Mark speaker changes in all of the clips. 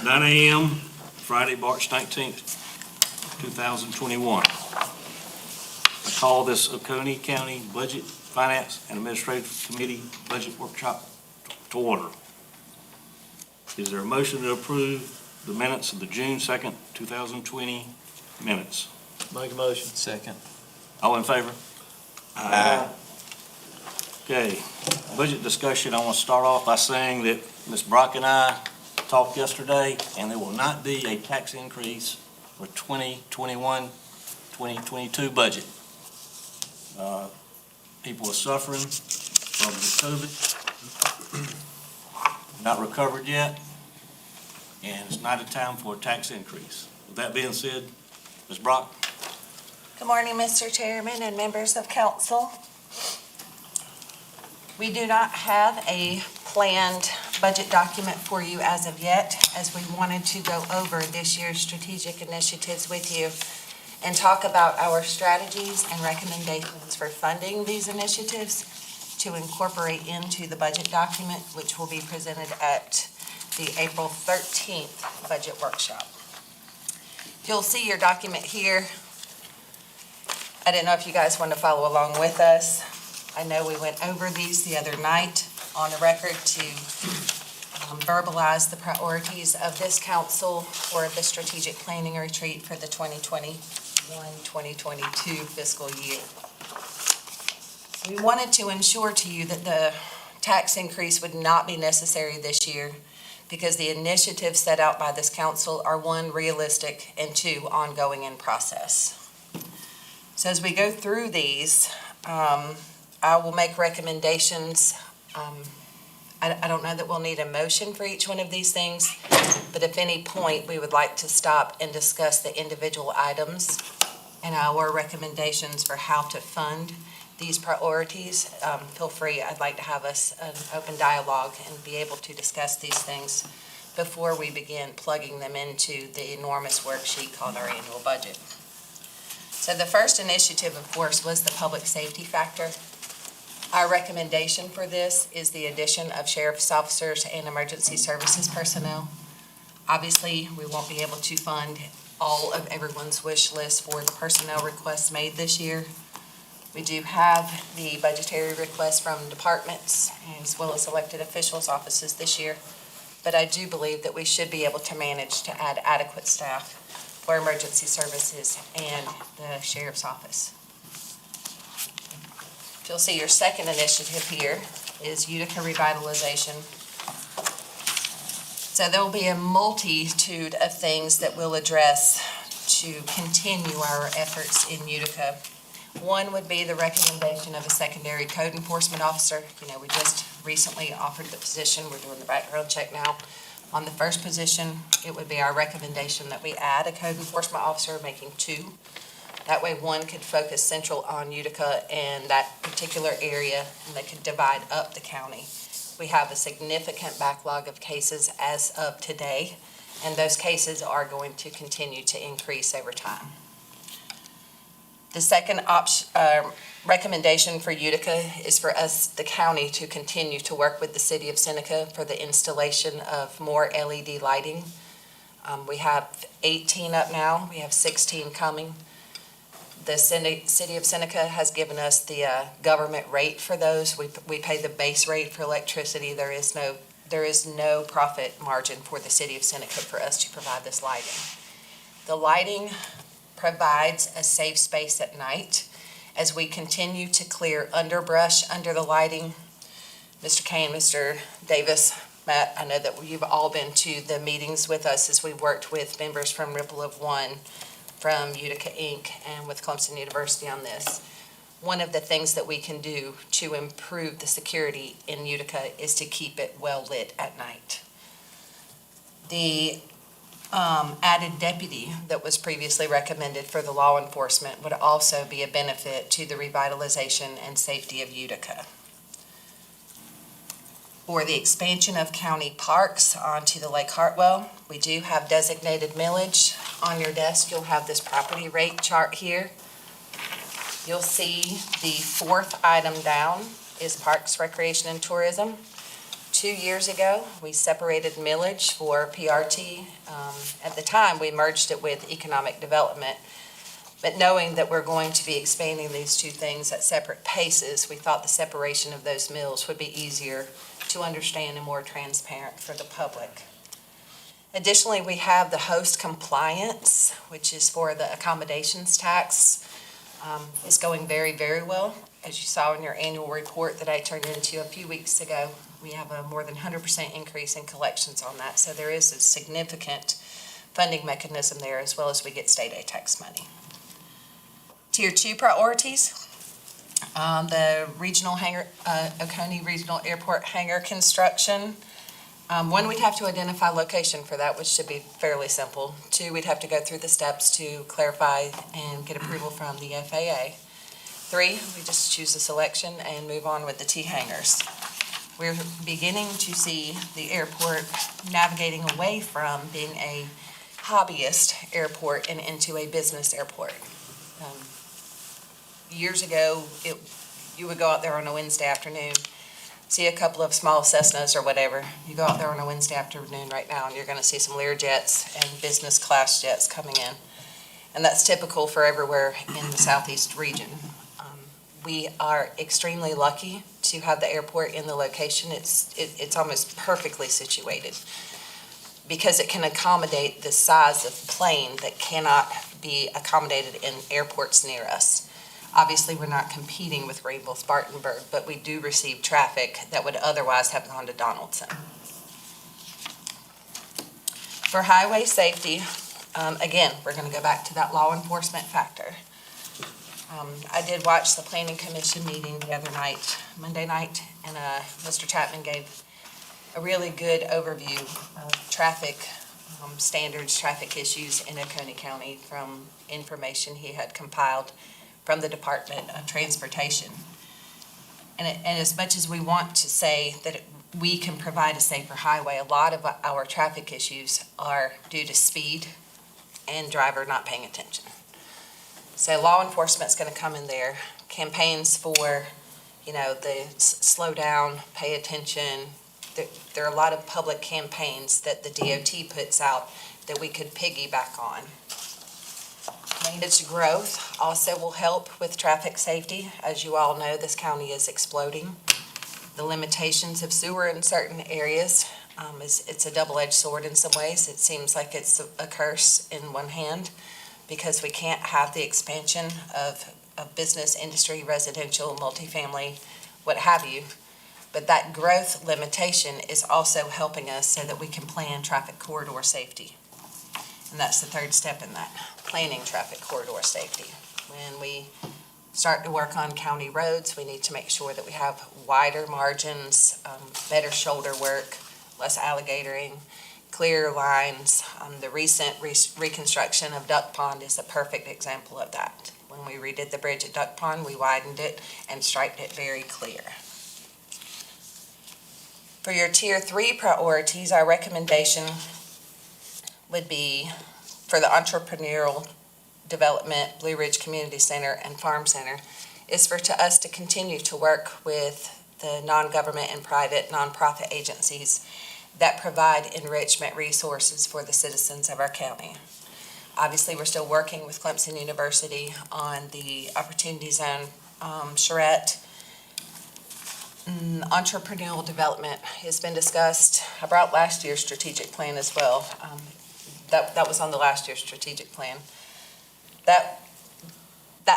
Speaker 1: 9 a.m., Friday, March 19th, 2021. I call this Oconee County Budget, Finance, and Administrative Committee Budget Workshop to order. Is there a motion to approve the minutes of the June 2nd, 2020 minutes?
Speaker 2: Make a motion. Second.
Speaker 1: All in favor? Aye. Okay, budget discussion. I want to start off by saying that Ms. Brock and I talked yesterday, and there will not be a tax increase for 2021, 2022 budget. People are suffering from the COVID, not recovered yet, and it's not a time for a tax increase. With that being said, Ms. Brock?
Speaker 3: Good morning, Mr. Chairman and members of council. We do not have a planned budget document for you as of yet, as we wanted to go over this year's strategic initiatives with you and talk about our strategies and recommendations for funding these initiatives to incorporate into the budget document, which will be presented at the April 13th budget workshop. You'll see your document here. I didn't know if you guys want to follow along with us. I know we went over these the other night on the record to verbalize the priorities of this council for the strategic planning retreat for the 2021-2022 fiscal year. We wanted to ensure to you that the tax increase would not be necessary this year because the initiatives set out by this council are, one, realistic, and two, ongoing in process. So as we go through these, I will make recommendations. I don't know that we'll need a motion for each one of these things, but if any point we would like to stop and discuss the individual items and our recommendations for how to fund these priorities, feel free. I'd like to have us an open dialogue and be able to discuss these things before we begin plugging them into the enormous worksheet called our annual budget. So the first initiative, of course, was the public safety factor. Our recommendation for this is the addition of sheriff's officers and emergency services personnel. Obviously, we won't be able to fund all of everyone's wish list for the personnel requests made this year. We do have the budgetary requests from departments as well as elected officials' offices this year, but I do believe that we should be able to manage to add adequate staff for emergency services and the sheriff's office. You'll see your second initiative here is Utica revitalization. So there will be a multitude of things that we'll address to continue our efforts in Utica. One would be the recommendation of a secondary code enforcement officer. You know, we just recently offered the position. We're doing the background check now. On the first position, it would be our recommendation that we add a code enforcement officer, making two. That way one could focus central on Utica and that particular area, and they could divide up the county. We have a significant backlog of cases as of today, and those cases are going to continue to increase over time. The second recommendation for Utica is for us, the county, to continue to work with the city of Seneca for the installation of more LED lighting. We have 18 up now. We have 16 coming. The city of Seneca has given us the government rate for those. We pay the base rate for electricity. There is no profit margin for the city of Seneca for us to provide this lighting. The lighting provides a safe space at night as we continue to clear underbrush under the lighting. Mr. Kane, Mr. Davis, Matt, I know that you've all been to the meetings with us as we worked with members from Ripple of One, from Utica Inc., and with Clemson University on this. One of the things that we can do to improve the security in Utica is to keep it well lit at night. The added deputy that was previously recommended for the law enforcement would also be a benefit to the revitalization and safety of Utica. For the expansion of county parks onto the Lake Hartwell, we do have designated millage. On your desk, you'll have this property rate chart here. You'll see the fourth item down is Parks, Recreation, and Tourism. 2 years ago, we separated millage for PRT. At the time, we merged it with economic development. But knowing that we're going to be expanding these two things at separate paces, we thought the separation of those mills would be easier to understand and more transparent for the public. Additionally, we have the host compliance, which is for the accommodations tax. It's going very, very well. As you saw in your annual report that I turned into a few weeks ago, we have a more than 100% increase in collections on that. So there is a significant funding mechanism there, as well as we get state aid tax money. Tier 2 priorities, the regional hangar, Oconee Regional Airport hangar construction. One, we'd have to identify location for that, which should be fairly simple. Two, we'd have to go through the steps to clarify and get approval from the FAA. Three, we just choose a selection and move on with the T hangars. We're beginning to see the airport navigating away from being a hobbyist airport and into a business airport. Years ago, you would go out there on a Wednesday afternoon, see a couple of small Cessnas or whatever. You go out there on a Wednesday afternoon right now, and you're going to see some Lear jets and business class jets coming in. And that's typical for everywhere in the southeast region. We are extremely lucky to have the airport in the location. It's almost perfectly situated because it can accommodate the size of plane that cannot be accommodated in airports near us. Obviously, we're not competing with Greenville-Spartanburg, but we do receive traffic that would otherwise have gone to Donaldson. For highway safety, again, we're going to go back to that law enforcement factor. I did watch the Planning Commission meeting the other night, Monday night, and Mr. Chapman gave a really good overview of traffic standards, traffic issues in Oconee County from information he had compiled from the Department of Transportation. And as much as we want to say that we can provide a safer highway, a lot of our traffic issues are due to speed and driver not paying attention. So law enforcement's going to come in there, campaigns for, the slow down, pay attention. There are a lot of public campaigns that the DOT puts out that we could piggyback on. Managed growth also will help with traffic safety. As you all know, this county is exploding. The limitations of sewer in certain areas, it's a double-edged sword in some ways. It seems like it's a curse in one hand because we can't have the expansion of business, industry, residential, multifamily, what have you. But that growth limitation is also helping us so that we can plan traffic corridor safety. And that's the third step in that, planning traffic corridor safety. When we start to work on county roads, we need to make sure that we have wider margins, better shoulder work, less alligatoring, clear lines. The recent reconstruction of Duck Pond is a perfect example of that. When we redid the bridge at Duck Pond, we widened it and striped it very clear. For your Tier 3 priorities, our recommendation would be for the entrepreneurial development, Blue Ridge Community Center and Farm Center, is for us to continue to work with the non-government and private nonprofit agencies that provide enrichment resources for the citizens of our county. Obviously, we're still working with Clemson University on the Opportunity Zone charrette. Entrepreneurial development has been discussed. I brought last year's strategic plan as well. That was on the last year's strategic plan. That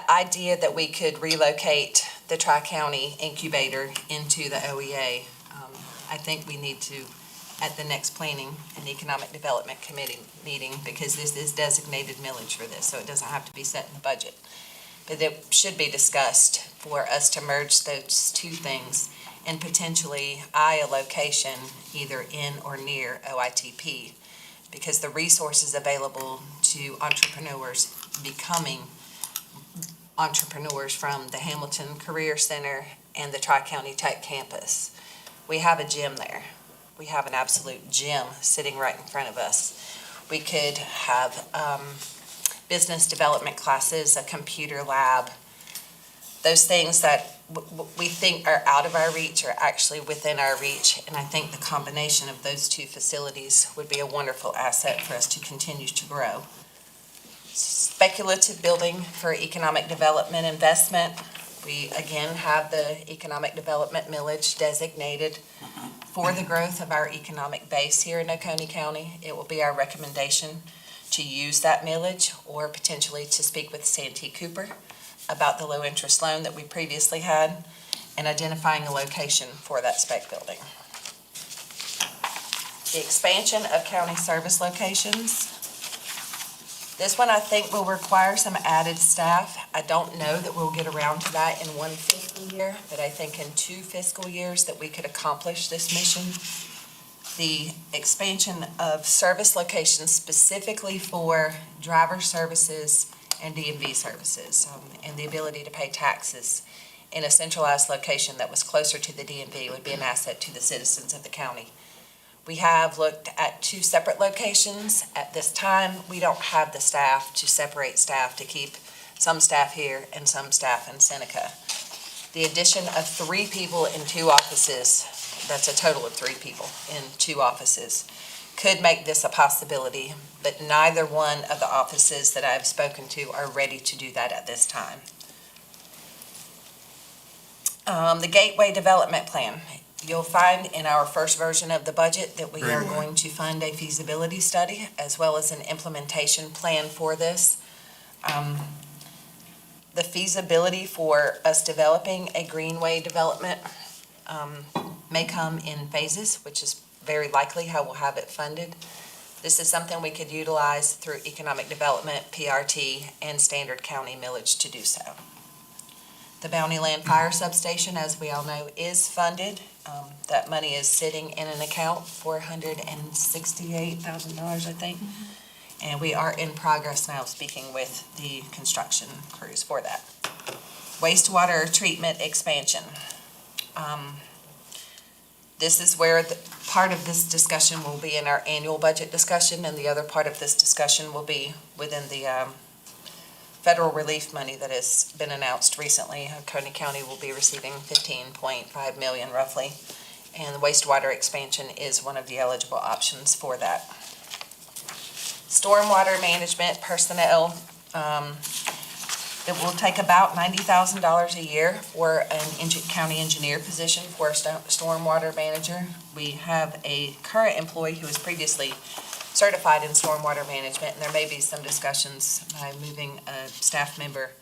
Speaker 3: idea that we could relocate the Tri-County incubator into the OEA, I think we need to, at the next Planning and Economic Development Committee meeting, because this is designated millage for this, so it doesn't have to be set in the budget. But it should be discussed for us to merge those two things and potentially eye a location either in or near OITP, because the resources available to entrepreneurs becoming entrepreneurs from the Hamilton Career Center and the Tri-County Tech Campus. We have a gym there. We have an absolute gym sitting right in front of us. We could have business development classes, a computer lab, those things that we think are out of our reach are actually within our reach. And I think the combination of those two facilities would be a wonderful asset for us to continue to grow. Speculative building for economic development investment. We again have the economic development millage designated for the growth of our economic base here in Oconee County. It will be our recommendation to use that millage or potentially to speak with Santee Cooper about the low interest loan that we previously had and identifying a location for that spec building. The expansion of county service locations. This one I think will require some added staff. I don't know that we'll get around to that in one fiscal year, but I think in 2 fiscal years that we could accomplish this mission. The expansion of service locations specifically for driver services and DMV services, and the ability to pay taxes in a centralized location that was closer to the DMV would be an asset to the citizens of the county. We have looked at 2 separate locations. At this time, we don't have the staff to separate staff to keep some staff here and some staff in Seneca. The addition of 3 people in 2 offices, that's a total of 3 people in 2 offices, could make this a possibility, but neither one of the offices that I've spoken to are ready to do that at this time. The Gateway Development Plan. You'll find in our first version of the budget that we are going to fund a feasibility study as well as an implementation plan for this. The feasibility for us developing a greenway development may come in phases, which is very likely how we'll have it funded. This is something we could utilize through economic development, PRT, and standard county millage to do so. The Bounty Land Fire Substation, as we all know, is funded. That money is sitting in an account, $468,000, I think. And we are in progress now speaking with the construction crews for that. Wastewater treatment expansion. This is where part of this discussion will be in our annual budget discussion, and the other part of this discussion will be within the federal relief money that has been announced recently. Oconee County will be receiving $15.5 million roughly, and the wastewater expansion is one of the eligible options for that. Stormwater management personnel, it will take about $90,000 a year for an county engineer position for a stormwater manager. We have a current employee who was previously certified in stormwater management, and there may be some discussions by moving a staff member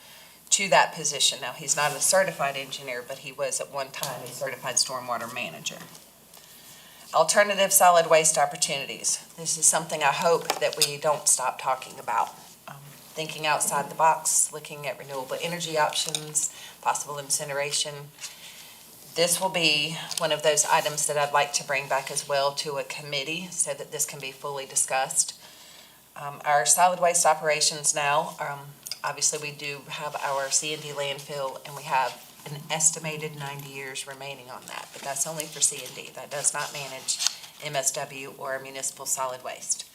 Speaker 3: to that position. Now, he's not a certified engineer, but he was at one time a certified stormwater manager. Alternative solid waste opportunities. This is something I hope that we don't stop talking about. Thinking outside the box, looking at renewable energy options, possible incineration. This will be one of those items that I'd like to bring back as well to a committee so that this can be fully discussed. Our solid waste operations now, obviously we do have our C&D landfill, and we have an estimated 90 years remaining on that, but that's only for C&D. That does not manage MSW or municipal solid waste.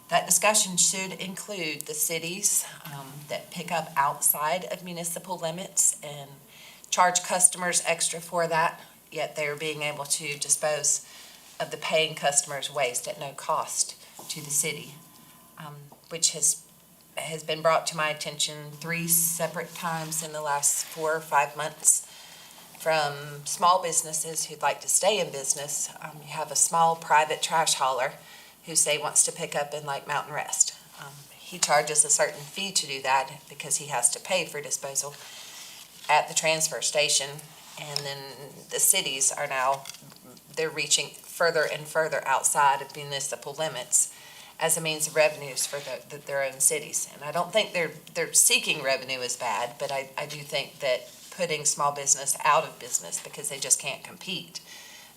Speaker 3: That discussion should include the cities that pick up outside of municipal limits and charge customers extra for that, yet they're being able to dispose of the paying customers' waste at no cost to the city, which has been brought to my attention 3 separate times in the last 4 or 5 months from small businesses who'd like to stay in business. You have a small private trash hauler who say wants to pick up in like Mountain Rest. He charges a certain fee to do that because he has to pay for disposal at the transfer station, and then the cities are now, they're reaching further and further outside of municipal limits as a means of revenues for their own cities. And I don't think they're seeking revenue as bad, but I do think that putting small business out of business because they just can't compete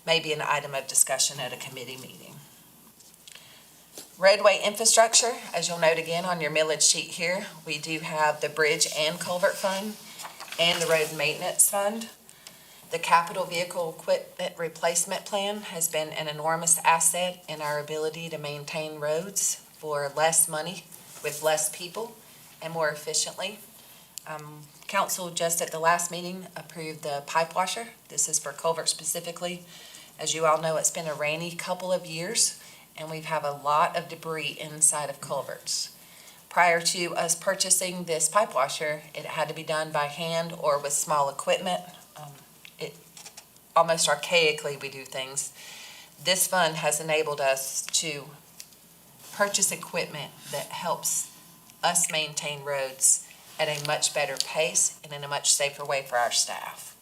Speaker 3: may be an item of discussion at a committee meeting. Roadway infrastructure, as you'll note again on your millage sheet here, we do have the bridge and culvert fund and the road maintenance fund. The capital vehicle equipment replacement plan has been an enormous asset in our ability to maintain roads for less money with less people and more efficiently. Council just at the last meeting approved the pipe washer. This is for culvert specifically. As you all know, it's been a rainy couple of years, and we've had a lot of debris inside of culverts. Prior to us purchasing this pipe washer, it had to be done by hand or with small equipment. Almost archaically, we do things. This fund has enabled us to purchase equipment that helps us maintain roads at a much better pace and in a much safer way for our staff.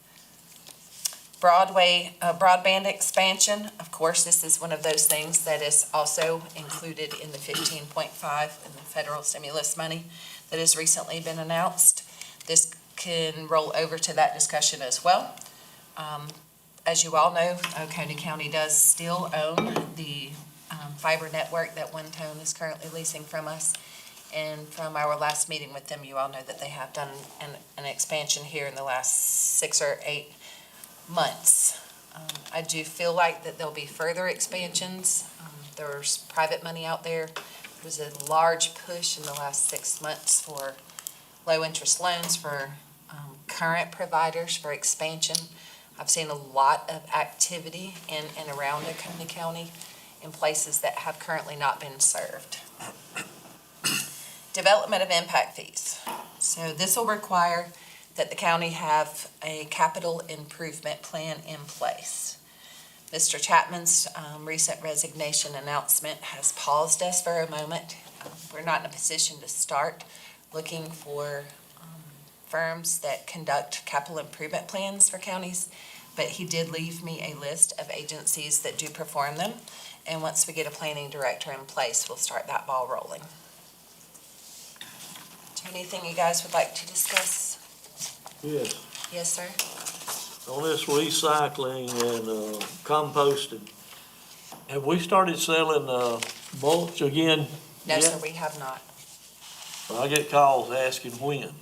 Speaker 3: Broadband expansion, of course, this is one of those things that is also included in the 15.5 in the federal stimulus money that has recently been announced. This can roll over to that discussion as well. As you all know, Oconee County does still own the fiber network that One Tone is currently leasing from us. And from our last meeting with them, you all know that they have done an expansion here in the last 6 or 8 months. I do feel like that there'll be further expansions. There's private money out there. There's a large push in the last 6 months for low-interest loans for current providers for expansion. I've seen a lot of activity in and around Oconee County in places that have currently not been served. Development of impact fees. So this will require that the county have a capital improvement plan in place. Mr. Chapman's recent resignation announcement has paused us for a moment. We're not in a position to start looking for firms that conduct capital improvement plans for counties, but he did leave me a list of agencies that do perform them. And once we get a planning director in place, we'll start that ball rolling. Is there anything you guys would like to discuss?
Speaker 2: Yes.
Speaker 3: Yes, sir.
Speaker 2: On this recycling and composting, have we started selling mulch again?
Speaker 3: No,
Speaker 2: yet?
Speaker 3: sir, we have not.
Speaker 2: I get calls asking when.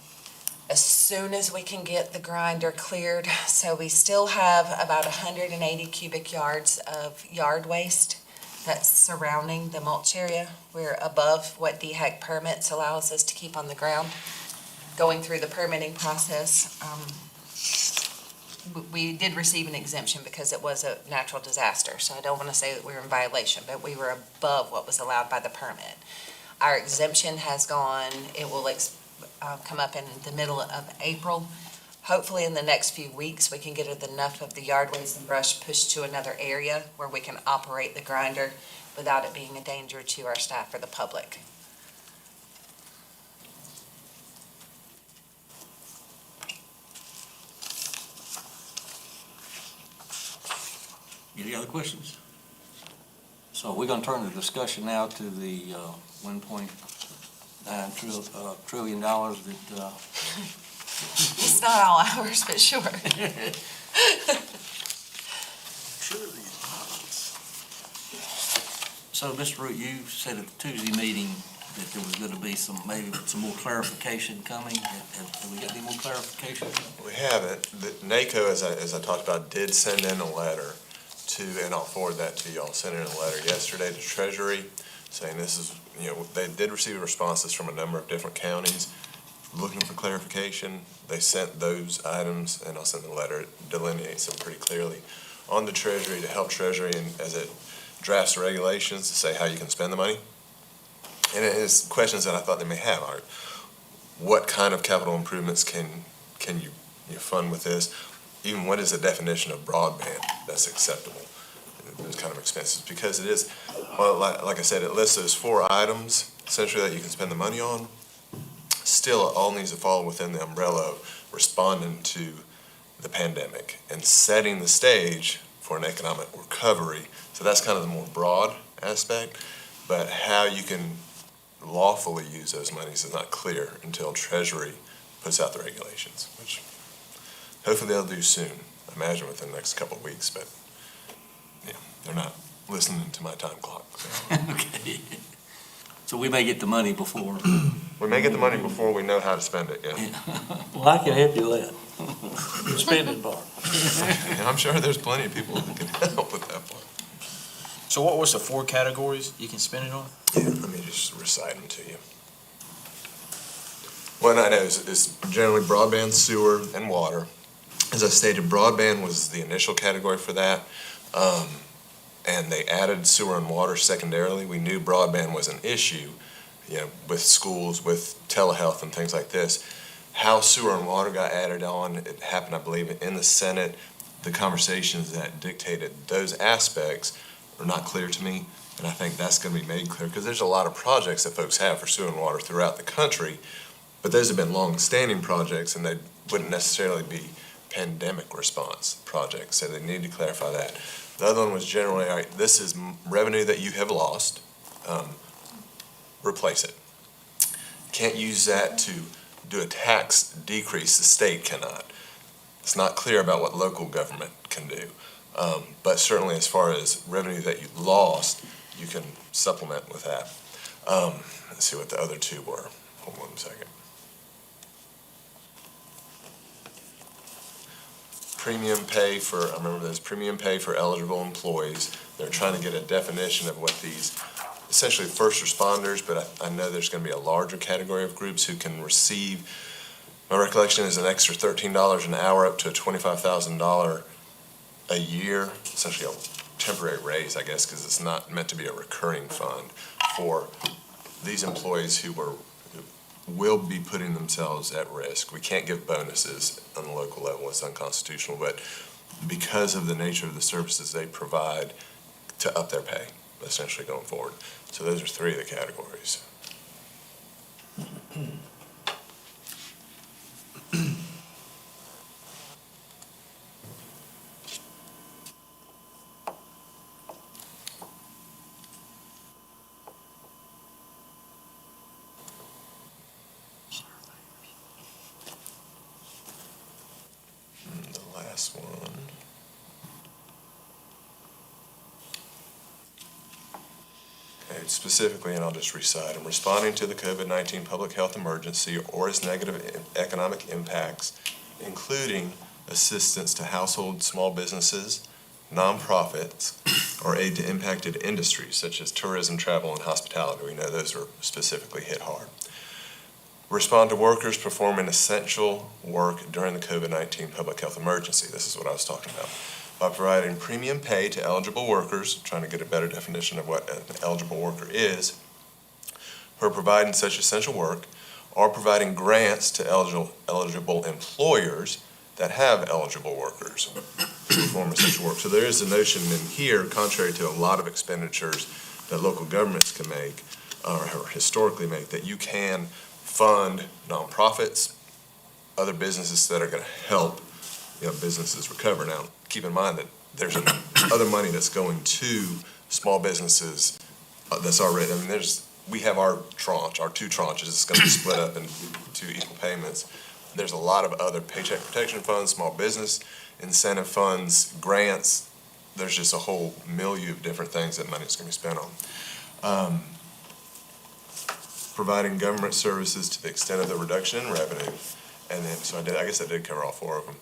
Speaker 3: As soon as we can get the grinder cleared. So we still have about 180 cubic yards of yard waste that's surrounding the mulch area. We're above what DHEC permits allows us to keep on the ground. Going through the permitting process, we did receive an exemption because it was a natural disaster. So I don't want to say that we were in violation, but we were above what was allowed by the permit. Our exemption has gone, it will come up in the middle of April. Hopefully in the next few weeks, we can get enough of the yard waste and brush pushed to another area where we can operate the grinder without it being a danger to our staff or the public.
Speaker 1: Any other questions? So we're gonna turn the discussion now to the $1.9 trillion that,
Speaker 3: It's not all ours, but sure.
Speaker 1: So, Mr. Root, you said at the Tuesday meeting that there was gonna be maybe some more clarification coming. Have we got any more clarification?
Speaker 4: We haven't. NACO, as I talked about, did send in a letter and I'll forward that to you. I'll send in a letter yesterday to Treasury saying this is, they did receive responses from a number of different counties looking for clarification. They sent those items, and I'll send the letter. It delineates them pretty clearly on the Treasury to help Treasury and as it drafts the regulations to say how you can spend the money. And it is questions that I thought they may have are, what kind of capital improvements can you fund with this? Even what is the definition of broadband that's acceptable? Those kind of expenses, because it is, well, like I said, it lists those 4 items essentially that you can spend the money on. Still, it all needs to fall within the umbrella of responding to the pandemic and setting the stage for an economic recovery. So that's kind of the more broad aspect, but how you can lawfully use those monies is not clear until Treasury puts out the regulations, which hopefully they'll do soon. I imagine within the next couple of weeks, but yeah, they're not listening to my time clock. So.
Speaker 1: Okay. So we may get the money before.
Speaker 4: We may get the money before we know how to spend it, yeah.
Speaker 2: Well, I can help you with that. The spending part.
Speaker 4: And I'm sure there's plenty of people that can help with that part.
Speaker 5: So what was the 4 categories you can spend it on?
Speaker 4: Yeah, let me just recite them to you. What I know is generally broadband, sewer, and water. As I stated, broadband was the initial category for that, and they added sewer and water secondarily. We knew broadband was an issue, with schools, with telehealth and things like this. How sewer and water got added on, it happened, I believe, in the Senate. The conversations that dictated those aspects are not clear to me, and I think that's going to be made clear, because there's a lot of projects that folks have for sewer and water throughout the country, but those have been long-standing projects, and they wouldn't necessarily be pandemic response projects, so they need to clarify that. The other one was generally, all right, this is revenue that you have lost, replace it. Can't use that to do a tax decrease, the state cannot. It's not clear about what local government can do, but certainly as far as revenue that you lost, you can supplement with that. Let's see what the other two were. Hold on a second. Premium pay for, I remember there's premium pay for eligible employees. They're trying to get a definition of what these, essentially first responders, but I know there's going to be a larger category of groups who can receive, my recollection is an extra $13 an hour up to a $25,000 a year, essentially a temporary raise, I guess, because it's not meant to be a recurring fund for these employees who will be putting themselves at risk. We can't give bonuses on the local level, it's unconstitutional, but because of the nature of the services they provide, to up their pay, essentially going forward. So those are three of the categories. The last one. Okay, specifically, and I'll just recite them, responding to the COVID-19 public health emergency or its negative economic impacts, including assistance to household small businesses, nonprofits, or aid to impacted industries such as tourism, travel, and hospitality. We know those are specifically hit hard. Respond to workers performing essential work during the COVID-19 public health emergency. This is what I was talking about. By providing premium pay to eligible workers, trying to get a better definition of what an eligible worker is, who are providing such essential work, or providing grants to eligible employers that have eligible workers who perform essential work. So there is a notion in here, contrary to a lot of expenditures that local governments can make, or historically make, that you can fund nonprofits, other businesses that are going to help businesses recover. Now, keep in mind that there's other money that's going to small businesses that's already, we have our tranche, our two tranches. It's going to be split up into two equal payments. There's a lot of other paycheck protection funds, small business incentive funds, grants. There's just a whole milieu of different things that money's going to be spent on. Providing government services to the extent of the reduction in revenue. And then, so I guess I did cover all four of them.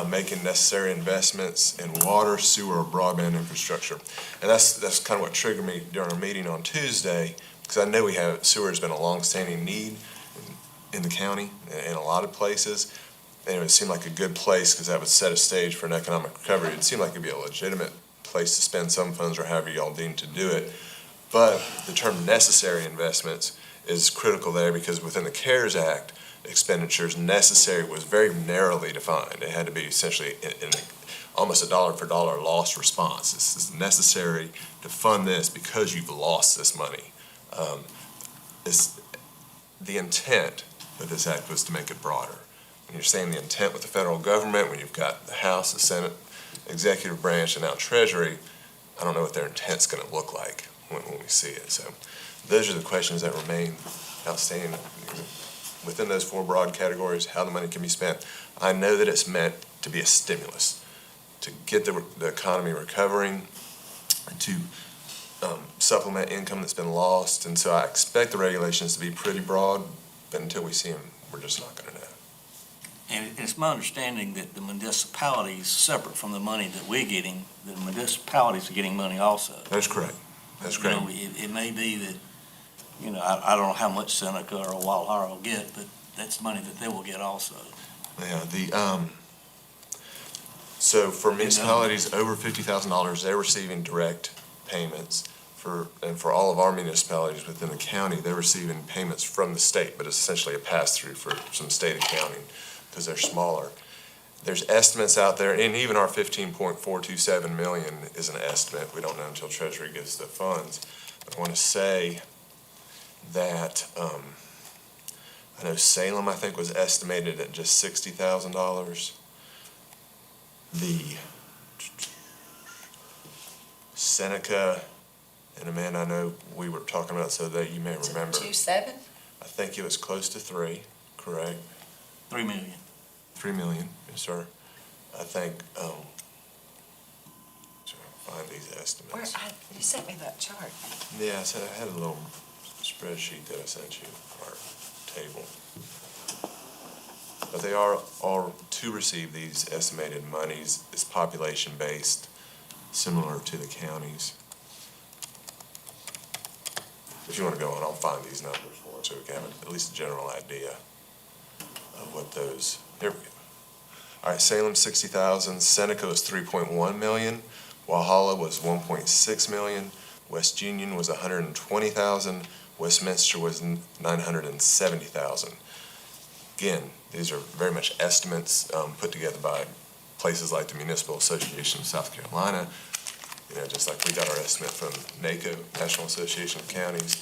Speaker 4: Making necessary investments in water, sewer, or broadband infrastructure. And that's kind of what triggered me during our meeting on Tuesday, because I know sewer has been a long-standing need in the county, in a lot of places. And it would seem like a good place, because that would set a stage for an economic recovery. It seemed like it'd be a legitimate place to spend some funds, or however y'all deem to do it. But the term necessary investments is critical there, because within the CARES Act, expenditures necessary was very narrowly defined. It had to be essentially in almost a dollar for dollar loss response. This is necessary to fund this because you've lost this money. The intent of this act was to make it broader. When you're saying the intent with the federal government, when you've got the House, the Senate, executive branch, and now Treasury, I don't know what their intent's going to look like when we see it. So those are the questions that remain outstanding. Within those four broad categories, how the money can be spent. I know that it's meant to be a stimulus, to get the economy recovering, to supplement income that's been lost. And so I expect the regulations to be pretty broad, but until we see them, we're just not going to know.
Speaker 2: And it's my understanding that the municipalities, separate from the money that we're getting, the municipalities are getting money also.
Speaker 4: That's correct. That's correct.
Speaker 2: It may be that, I don't know how much Seneca or Walhalla will get, but that's money that they will get also.
Speaker 4: Yeah, so for municipalities over $50,000, they're receiving direct payments. And for all of our municipalities within the county, they're receiving payments from the state, but it's essentially a pass-through for some state accounting because they're smaller. There's estimates out there, and even our 15.427 million is an estimate. We don't know until Treasury gives the funds. But I want to say that, I know Salem, I think, was estimated at just $60,000. The Seneca, and Amanda, I know we were talking about, so that you may remember.
Speaker 3: 2.7?
Speaker 4: I think it was close to 3, correct?
Speaker 2: 3 million.
Speaker 4: 3 million, yes, sir. I think, trying to find these estimates.
Speaker 3: You sent me that chart.
Speaker 4: Yeah, so I had a little spreadsheet that I sent you, our table. But they are to receive these estimated monies. It's population-based, similar to the counties. If you want to go on, I'll find these numbers for it, so we can have at least a general idea of what those, here we go. All right, Salem, 60,000, Seneca was 3.1 million, Walhalla was 1.6 million, West Union was 120,000, Westminster was 970,000. Again, these are very much estimates put together by places like the Municipal Association of South Carolina, just like we got our estimate from NACO, National Association of Counties.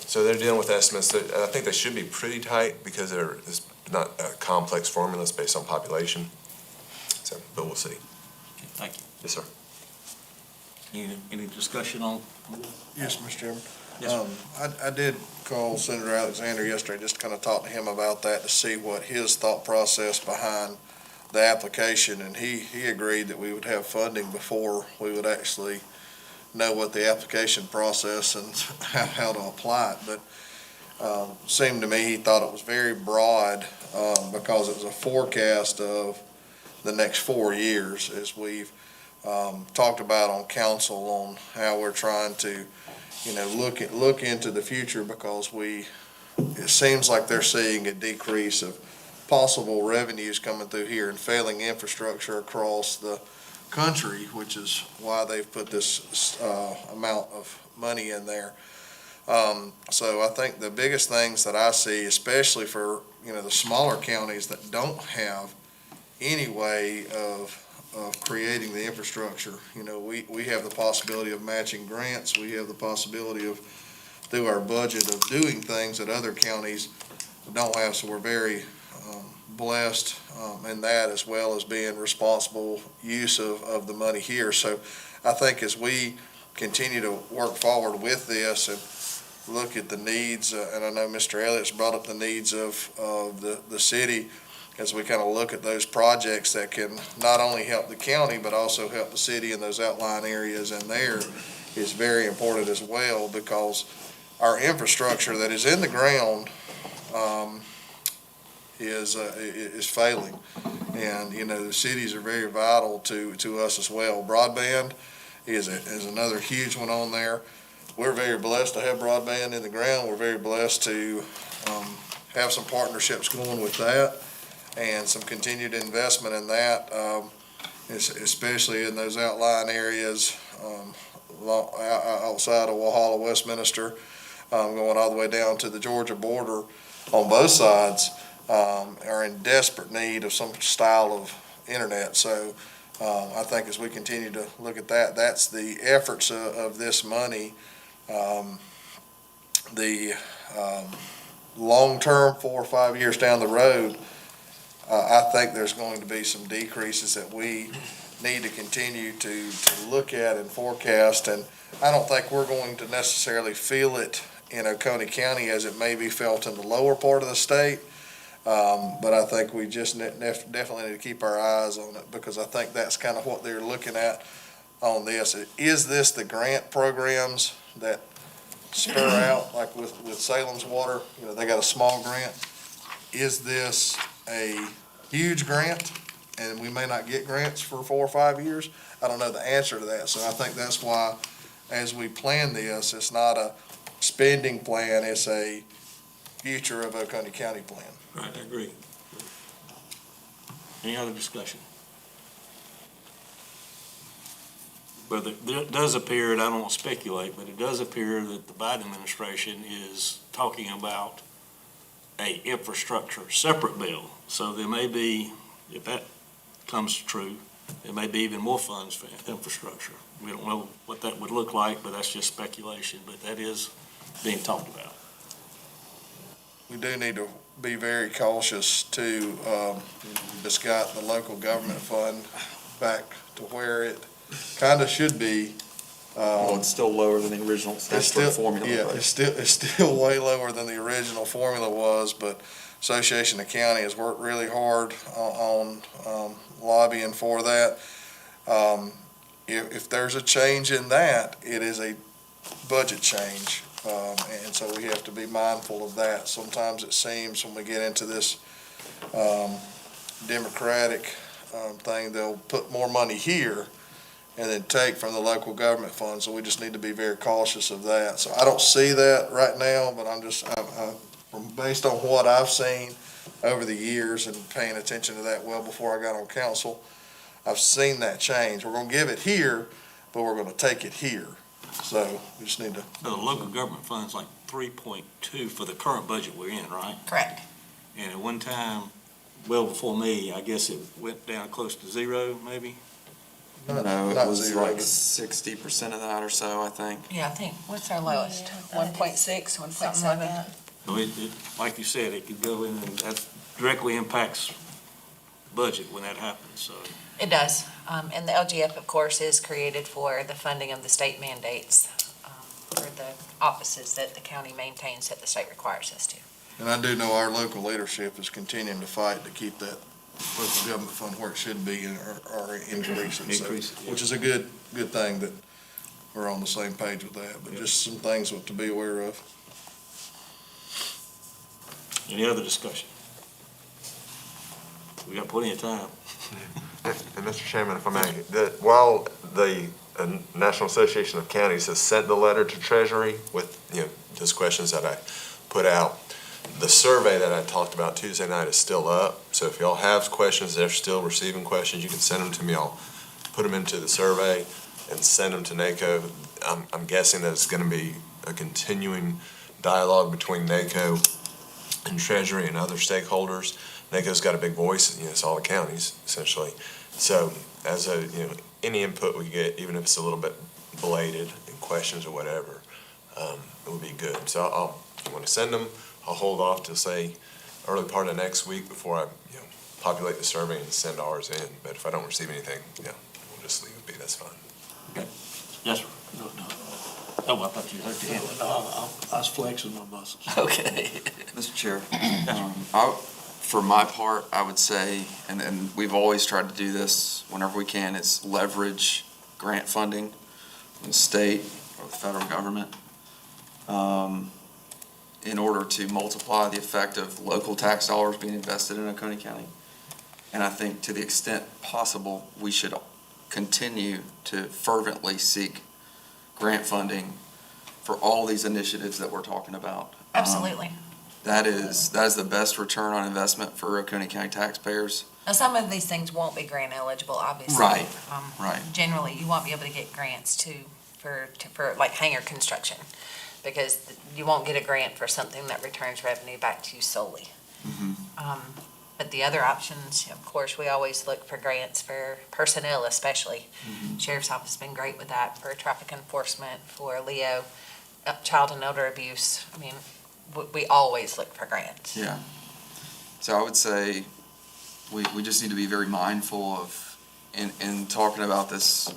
Speaker 4: So they're dealing with estimates that I think they should be pretty tight because it's not complex formulas based on population. So, but we'll see.
Speaker 2: Okay, thank you.
Speaker 4: Yes, sir.
Speaker 2: Any discussion on?
Speaker 6: Yes, Mr. Chairman.
Speaker 2: Yes, sir.
Speaker 6: I did call Senator Alexander yesterday, just to kind of talk to him about that, to see what his thought process behind the application, and he agreed that we would have funding before we would actually know what the application process and how to apply it. But seemed to me he thought it was very broad because it was a forecast of the next 4 years, as we've talked about on council, on how we're trying to look into the future, because it seems like they're seeing a decrease of possible revenues coming through here and failing infrastructure across the country, which is why they've put this amount of money in there. So I think the biggest things that I see, especially for, the smaller counties that don't have any way of creating the infrastructure, we have the possibility of matching grants. We have the possibility of, through our budget, of doing things that other counties don't have. So we're very blessed in that, as well as being responsible use of the money here. So I think as we continue to work forward with this and look at the needs, and I know Mr. Elliott's brought up the needs of the city, as we kind of look at those projects that can not only help the county, but also help the city in those outlying areas in there, is very important as well, because our infrastructure that is in the ground is failing. And, the cities are very vital to us as well. Broadband is another huge one on there. We're very blessed to have broadband in the ground. We're very blessed to have some partnerships going with that and some continued investment in that, especially in those outlying areas outside of Walhalla, Westminster, going all the way down to the Georgia border on both sides. Are in desperate need of some style of internet. So I think as we continue to look at that, that's the efforts of this money. The long-term, 4 or 5 years down the road, I think there's going to be some decreases that we need to continue to look at and forecast. And I don't think we're going to necessarily feel it in Oconee County as it may be felt in the lower part of the state. But I think we just definitely need to keep our eyes on it, because I think that's kind of what they're looking at on this. Is this the grant programs that spur out, like with Salem's Water? They got a small grant. Is this a huge grant and we may not get grants for 4 or 5 years? I don't know the answer to that. So I think that's why, as we plan this, it's not a spending plan, it's a future of Oconee County plan.
Speaker 1: Right, I agree. Any other discussion? But it does appear, and I don't want to speculate, but it does appear that the Biden administration is talking about a infrastructure separate bill. So there may be, if that comes true, there may be even more funds for infrastructure. We don't know what that would look like, but that's just speculation, but that is being talked about.
Speaker 6: We do need to be very cautious too. Just got the local government fund back to where it kind of should be.
Speaker 7: Well, it's still lower than the original
Speaker 6: It's
Speaker 7: statutory
Speaker 6: still,
Speaker 7: formula.
Speaker 6: yeah,
Speaker 7: but-
Speaker 6: it's still way lower than the original formula was, but Association of County has worked really hard on lobbying for that. If there's a change in that, it is a budget change. And so we have to be mindful of that. Sometimes it seems when we get into this democratic thing, they'll put more money here and then take from the local government fund. So we just need to be very cautious of that. So I don't see that right now, but based on what I've seen over the years and paying attention to that well before I got on council, I've seen that change. We're going to give it here, but we're going to take it here. So we just need to.
Speaker 1: So the local government fund's like 3.2 for the current budget we're in, right?
Speaker 3: Correct.
Speaker 1: And at one time, well before me, I guess it went down close to zero, maybe?
Speaker 7: No,
Speaker 6: not
Speaker 7: it was
Speaker 6: zero,
Speaker 7: like
Speaker 6: but-
Speaker 7: 60% of that or so, I think.
Speaker 3: Yeah, I think, what's our lowest? 1.6, 1.7?
Speaker 1: So like you said, it could go in and that directly impacts budget when that happens, so.
Speaker 3: It does. And the LGF, of course, is created for the funding of the state mandates for the offices that the county maintains that the state requires us to.
Speaker 6: And I do know our local leadership is continuing to fight to keep that local government fund where it should be or increase it. So,
Speaker 1: Increase it, yeah.
Speaker 6: which is a good thing that we're on the same page with that, but just some things to be aware of.
Speaker 1: Any other discussion? We got plenty of time.
Speaker 4: And Mr. Chairman, if I may, while the National Association of Counties has sent the letter to Treasury with, those questions that I put out, the survey that I talked about Tuesday night is still up. So if y'all have questions, they're still receiving questions, you can send them to me. I'll put them into the survey and send them to NACO. I'm guessing that it's going to be a continuing dialogue between NACO and Treasury and other stakeholders. NACO's got a big voice, it's all the counties, essentially. So as any input we get, even if it's a little bit belated in questions or whatever, it would be good. So if you want to send them, I'll hold off to say early part of next week before I, populate the survey and send ours in. But if I don't receive anything, we'll just leave it be, that's fine.
Speaker 1: Yes, sir. No. Oh, I thought you hurt your hand.
Speaker 8: I was flexing my muscles.
Speaker 1: Okay.
Speaker 7: Mr. Chair, for my part, I would say, and we've always tried to do this whenever we can, is leverage grant funding from the state or the federal government in order to multiply the effect of local tax dollars being invested in Oconee County. And I think to the extent possible, we should continue to fervently seek grant funding for all these initiatives that we're talking about.
Speaker 3: Absolutely.
Speaker 7: That is the best return on investment for Oconee County taxpayers.
Speaker 3: Now, some of these things won't be grant eligible, obviously.
Speaker 7: Right, right.
Speaker 3: Generally, you won't be able to get grants for like hangar construction, because you won't get a grant for something that returns revenue back to you solely. But the other options, of course, we always look for grants for personnel especially. Sheriff's Office has been great with that for traffic enforcement, for Leo, child and elder abuse. I mean, we always look for grants.
Speaker 7: Yeah. So I would say we just need to be very mindful of, in talking about this,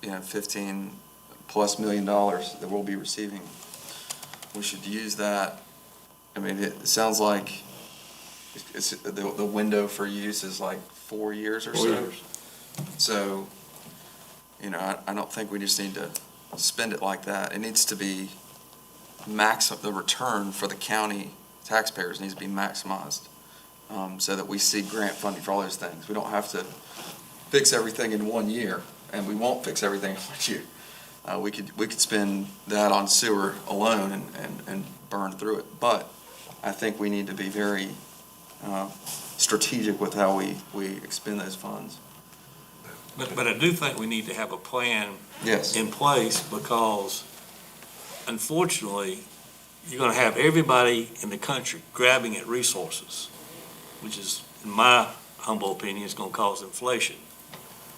Speaker 7: $15+ million that we'll be receiving. We should use that. I mean, it sounds like it's the window for use is like 4 years or so.
Speaker 1: 4 years.
Speaker 7: So, I don't think we just need to spend it like that. It needs to be the return for the county taxpayers needs to be maximized, so that we see grant funding for all those things. We don't have to fix everything in 1 year, and we won't fix everything in 1 year. We could spend that on sewer alone and burn through it. But I think we need to be very strategic with how we expend those funds.
Speaker 1: But I do think we need to have a plan
Speaker 7: Yes.
Speaker 1: in place, because unfortunately, you're gonna have everybody in the country grabbing at resources, which is, in my humble opinion, is gonna cause inflation.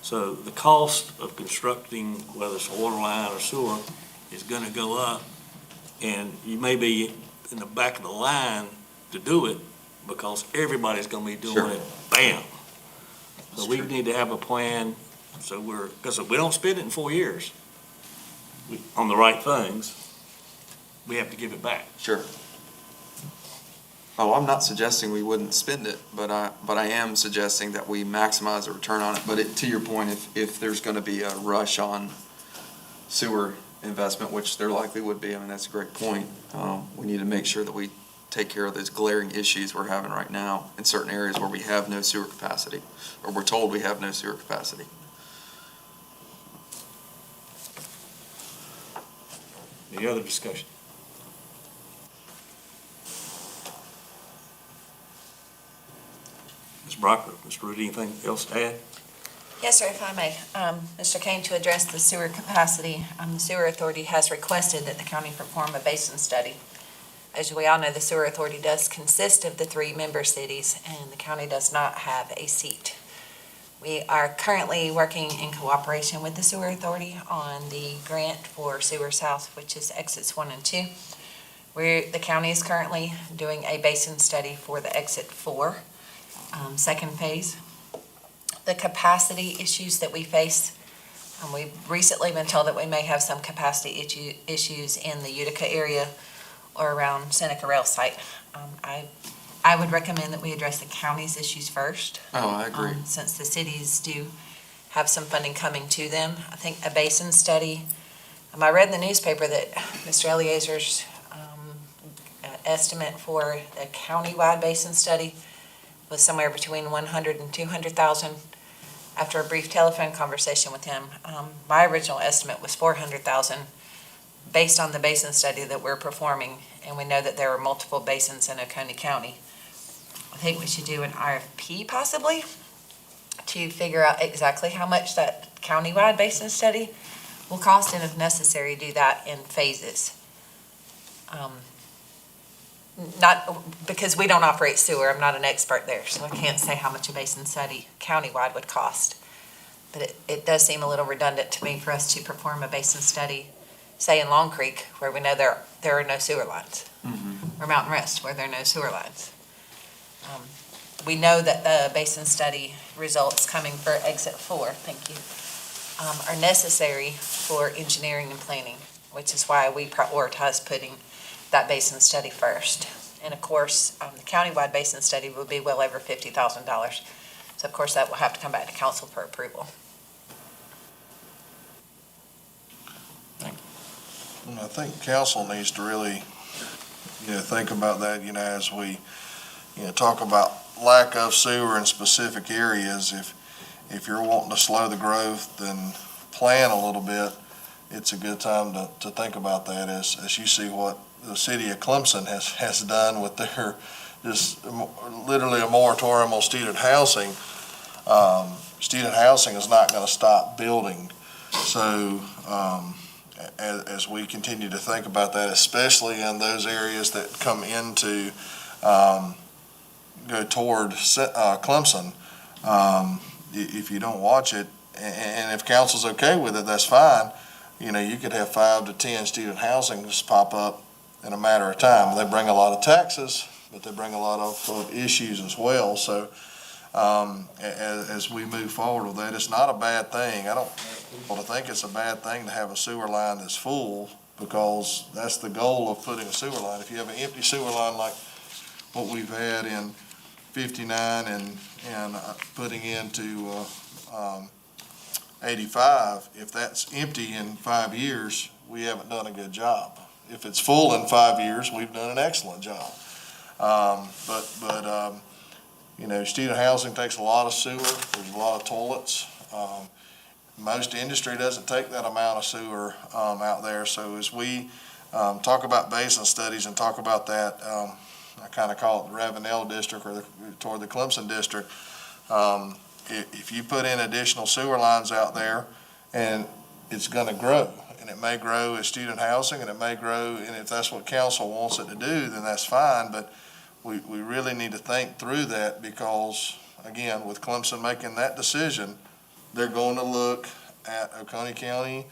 Speaker 1: So the cost of constructing, whether it's a water line or sewer, is gonna go up, and you may be in the back of the line to do it, because everybody's gonna be
Speaker 7: Sure.
Speaker 1: doing it, bam. So
Speaker 7: That's
Speaker 1: we
Speaker 7: true.
Speaker 1: need to have a plan, so because if we don't spend it in 4 years on the right things, we have to give it back.
Speaker 7: Sure. Oh, I'm not suggesting we wouldn't spend it, but I am suggesting that we maximize the return on it. But to your point, if there's gonna be a rush on sewer investment, which there likely would be, I mean, that's a great point. We need to make sure that we take care of those glaring issues we're having right now in certain areas where we have no sewer capacity, or we're told we have no sewer capacity.
Speaker 1: Any other discussion? Ms. Brockler, Mr. Rudy, anything else to add?
Speaker 3: Yes, sir, if I may. Mr. Kane, to address the sewer capacity, the Sewer Authority has requested that the county perform a basin study. As we all know, the Sewer Authority does consist of the 3 member cities, and the county does not have a seat. We are currently working in cooperation with the Sewer Authority on the grant for Sewer South, which is exits 1 and 2. The county is currently doing a basin study for the exit 4, second phase. The capacity issues that we face, we've recently been told that we may have some capacity issues in the Utica area or around Seneca Rail site. I would recommend that we address the county's issues first.
Speaker 7: Oh, I agree.
Speaker 3: Since the cities do have some funding coming to them. I think a basin study, I read in the newspaper that Mr. Eliezer's estimate for a countywide basin study was somewhere between 100 and 200,000. After a brief telephone conversation with him, my original estimate was 400,000 based on the basin study that we're performing, and we know that there are multiple basins in Oconee County. I think we should do an RFP possibly to figure out exactly how much that countywide basin study will cost, and if necessary, do that in phases. Not, because we don't operate sewer, I'm not an expert there, so I can't say how much a basin study countywide would cost. But it does seem a little redundant to me for us to perform a basin study, say in Long Creek, where we know there are no sewer lines, or Mountain Rest, where there are no sewer lines. We know that the basin study results coming for exit 4, thank you, are necessary for engineering and planning, which is why we prioritize putting that basin study first. And of course, the countywide basin study will be well over $50,000. So of course, that will have to come back to council for approval.
Speaker 6: And I think council needs to really, think about that, as we, talk about lack of sewer in specific areas. If you're wanting to slow the growth and plan a little bit, it's a good time to think about that as you see what the city of Clemson has done with their just literally a moratorium on student housing. Student housing is not going to stop building. So as we continue to think about that, especially in those areas that come into go toward Clemson, if you don't watch it, and if council's okay with it, that's fine. You could have 5 to 10 student housing just pop up in a matter of time. They bring a lot of taxes, but they bring a lot of issues as well. So as we move forward with that, it's not a bad thing. I don't want to think it's a bad thing to have a sewer line that's full, because that's the goal of putting a sewer line. If you have an empty sewer line like what we've had in 59 and putting into 85, if that's empty in 5 years, we haven't done a good job. If it's full in 5 years, we've done an excellent job. Student housing takes a lot of sewer. There's a lot of toilets. Most industry doesn't take that amount of sewer out there. So as we talk about basin studies and talk about that, I kind of call it the Ravenel district or toward the Clemson district. If you put in additional sewer lines out there, and it's going to grow, and it may grow as student housing, and it may grow, and if that's what council wants it to do, then that's fine, but we really need to think through that, because, again, with Clemson making that decision, they're going to look at Oconee County,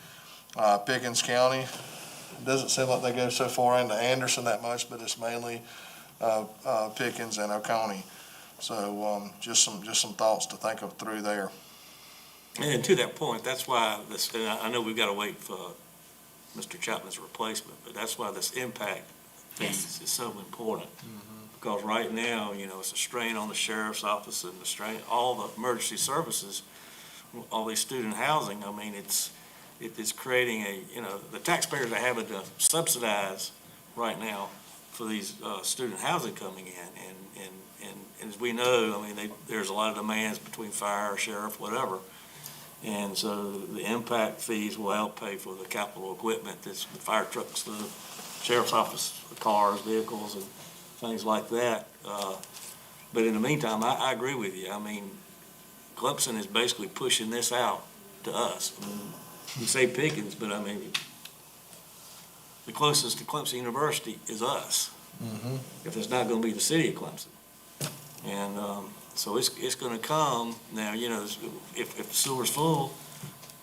Speaker 6: Pickens County. It doesn't seem like they go so far into Anderson that much, but it's mainly Pickens and Oconee. So just some thoughts to think of through there.
Speaker 2: And to that point, that's why this, and I know we've got to wait for Mr. Chapman's replacement, but that's why this impact piece is so important. Because right now, it's a strain on the sheriff's office and the strain, all the emergency services, all these student housing. I mean, it's creating the taxpayers are having to subsidize right now for these student housing coming in. And as we know, I mean, there's a lot of demands between fire, sheriff, whatever. And so the impact fees will help pay for the capital equipment, that's the fire trucks, the sheriff's office, the cars, vehicles, and things like that. But in the meantime, I agree with you. I mean, Clemson is basically pushing this out to us. I mean, you say Pickens, but I mean, the closest to Clemson University is us. If it's not going to be the city of Clemson. And so it's going to come. Now, if the sewer's full,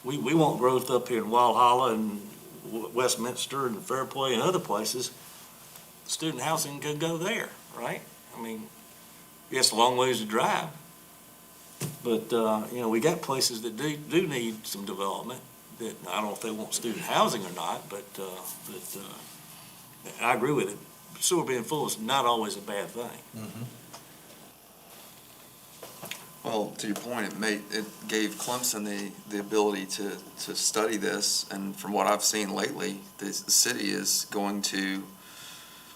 Speaker 2: we want growth up here in Walhalla and Westminster and Fairplay and other places. Student housing could go there, right? I mean, yes, a long ways to drive. But, we got places that do need some development. That I don't know if they want student housing or not, but I agree with it. Sewer being full is not always a bad thing.
Speaker 7: Well, to your point, it gave Clemson the ability to study this, and from what I've seen lately, the city is going to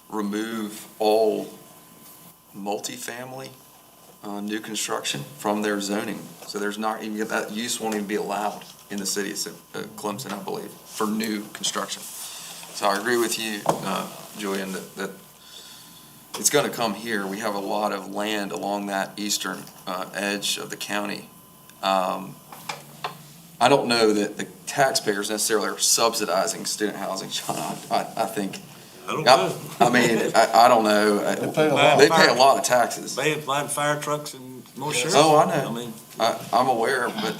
Speaker 7: remove all multifamily new construction from their zoning. So there's not even, that use won't even be allowed in the city of Clemson, I believe, for new construction. So I agree with you, Julian, that it's going to come here. We have a lot of land along that eastern edge of the county. I don't know that the taxpayers necessarily are subsidizing student housing, John. I think.
Speaker 2: I don't know.
Speaker 7: I mean, I don't know. They pay a lot of taxes.
Speaker 2: Buying fire trucks and more sheriffs.
Speaker 7: Oh, I know.
Speaker 2: I mean,
Speaker 7: I'm aware, but,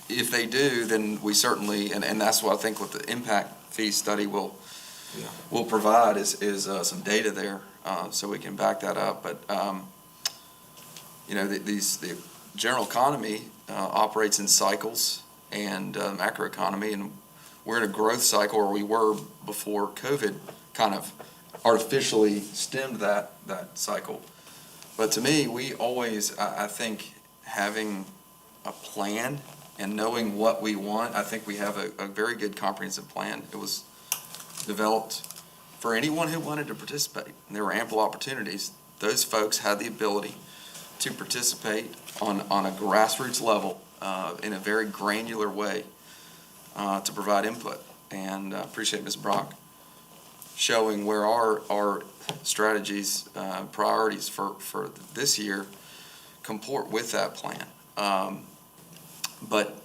Speaker 7: if they do, then we certainly, and that's what I think what the impact fee study will provide is some data there, so we can back that up. But, the general economy operates in cycles, and macroeconomy, and we're in a growth cycle, or we were before COVID kind of artificially stemmed that cycle. But to me, we always, I think, having a plan and knowing what we want, I think we have a very good comprehensive plan. It was developed for anyone who wanted to participate, and there were ample opportunities. Those folks had the ability to participate on a grassroots level in a very granular way to provide input. And I appreciate Ms. Brock showing where our strategies, priorities for this year comport with that plan. But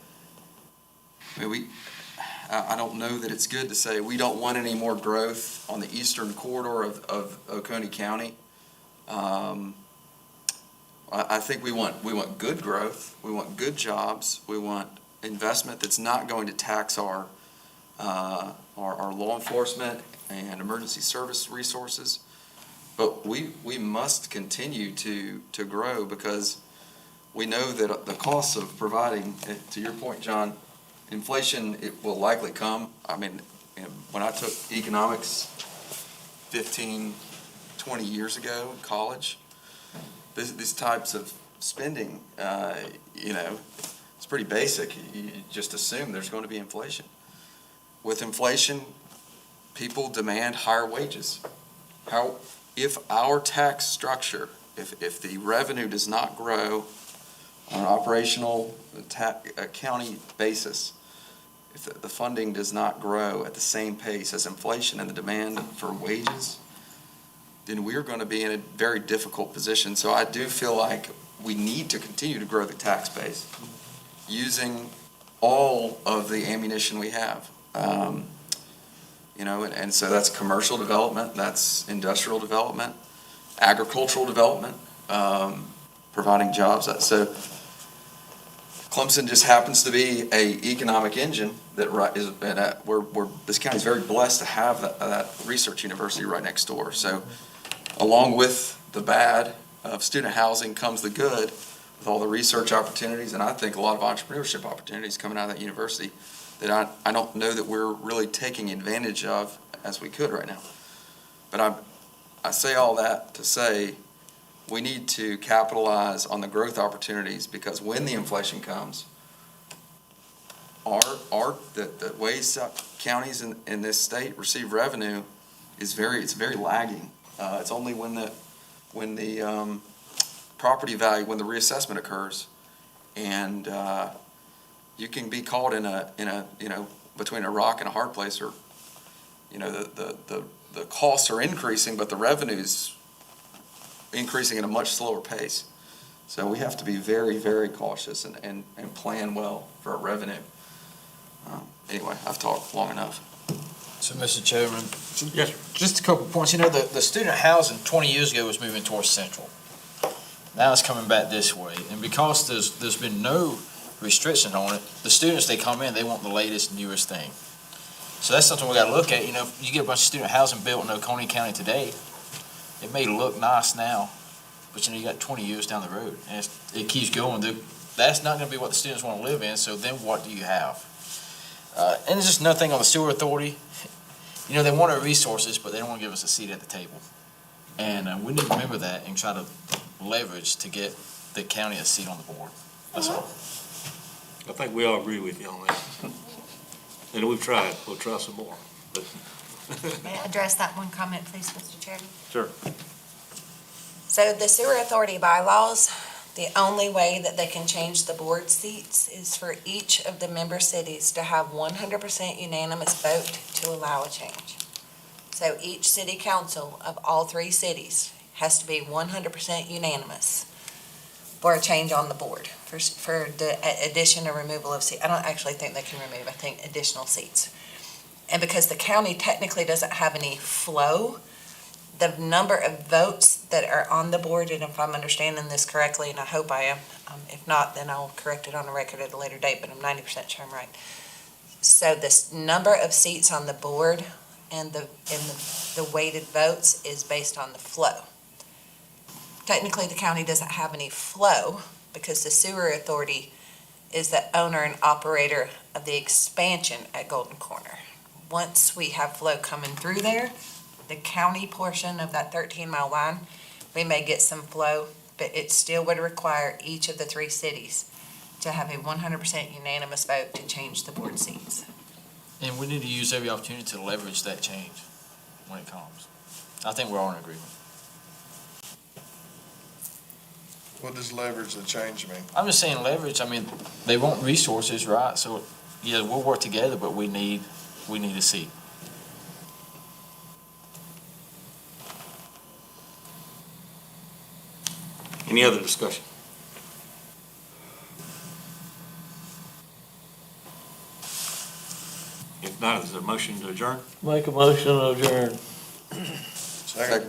Speaker 7: I don't know that it's good to say we don't want any more growth on the eastern corridor of Oconee County. I think we want good growth, we want good jobs, we want investment that's not going to tax our law enforcement and emergency service resources. But we must continue to grow, because we know that the costs of providing, to your point, John, inflation, it will likely come. I mean, when I took economics 15, 20 years ago in college, these types of spending, it's pretty basic. You just assume there's going to be inflation. With inflation, people demand higher wages. If our tax structure, if the revenue does not grow on an operational county basis, if the funding does not grow at the same pace as inflation and the demand for wages, then we're going to be in a very difficult position. So I do feel like we need to continue to grow the tax base using all of the ammunition we have. You know, and so that's commercial development, that's industrial development, agricultural development, providing jobs. So Clemson just happens to be a economic engine that is, and this county is very blessed to have that research university right next door. So along with the bad of student housing comes the good with all the research opportunities, and I think a lot of entrepreneurship opportunities coming out of that university that I don't know that we're really taking advantage of as we could right now. But I say all that to say we need to capitalize on the growth opportunities, because when the inflation comes, the ways counties in this state receive revenue it's very lagging. It's only when the property value, when the reassessment occurs, and you can be caught in a between a rock and a hard place, or the costs are increasing, but the revenue's increasing at a much slower pace. So we have to be very, very cautious and plan well for our revenue. Anyway, I've talked long enough.
Speaker 5: So, Mr. Chairman,
Speaker 2: Yes, sir.
Speaker 5: just a couple of points. You know, the student housing 20 years ago was moving towards Central. Now it's coming back this way. And because there's been no restriction on it, the students, they come in, they want the latest, newest thing. So that's something we got to look at. You know, if you get a bunch of student housing built in Oconee County today, it may look nice now, but you got 20 years down the road, and it keeps going. That's not going to be what the students want to live in, so then what do you have? And there's just another thing on the sewer authority. You know, they want our resources, but they don't want to give us a seat at the table. And we need to remember that and try to leverage to get the county a seat on the board. That's all.
Speaker 2: I think we all agree with you on that. And we've tried, we'll try some more. But
Speaker 3: May I address that one comment, please, Mr. Chairman?
Speaker 2: Sure.
Speaker 3: So the sewer authority bylaws, the only way that they can change the board seats is for each of the member cities to have 100% unanimous vote to allow a change. So each city council of all three cities has to be 100% unanimous for a change on the board, for the addition or removal of seats. I don't actually think they can remove, I think, additional seats. And because the county technically doesn't have any flow, the number of votes that are on the board, and if I'm understanding this correctly, and I hope I am, if not, then I'll correct it on the record at a later date, but I'm 90% sure I'm right. So this number of seats on the board and the weighted votes is based on the flow. Technically, the county doesn't have any flow because the sewer authority is the owner and operator of the expansion at Golden Corner. Once we have flow coming through there, the county portion of that 13-mile line, we may get some flow, but it still would require each of the three cities to have a 100% unanimous vote to change the board seats.
Speaker 5: And we need to use every opportunity to leverage that change when it comes. I think we're all in agreement.
Speaker 6: What does leverage the change mean?
Speaker 5: I'm just saying leverage, I mean, they want resources, right? So, yeah, we'll work together, but we need a seat.
Speaker 2: Any other discussion? If not, is there a motion to adjourn?
Speaker 8: Make a motion to adjourn.
Speaker 6: Second.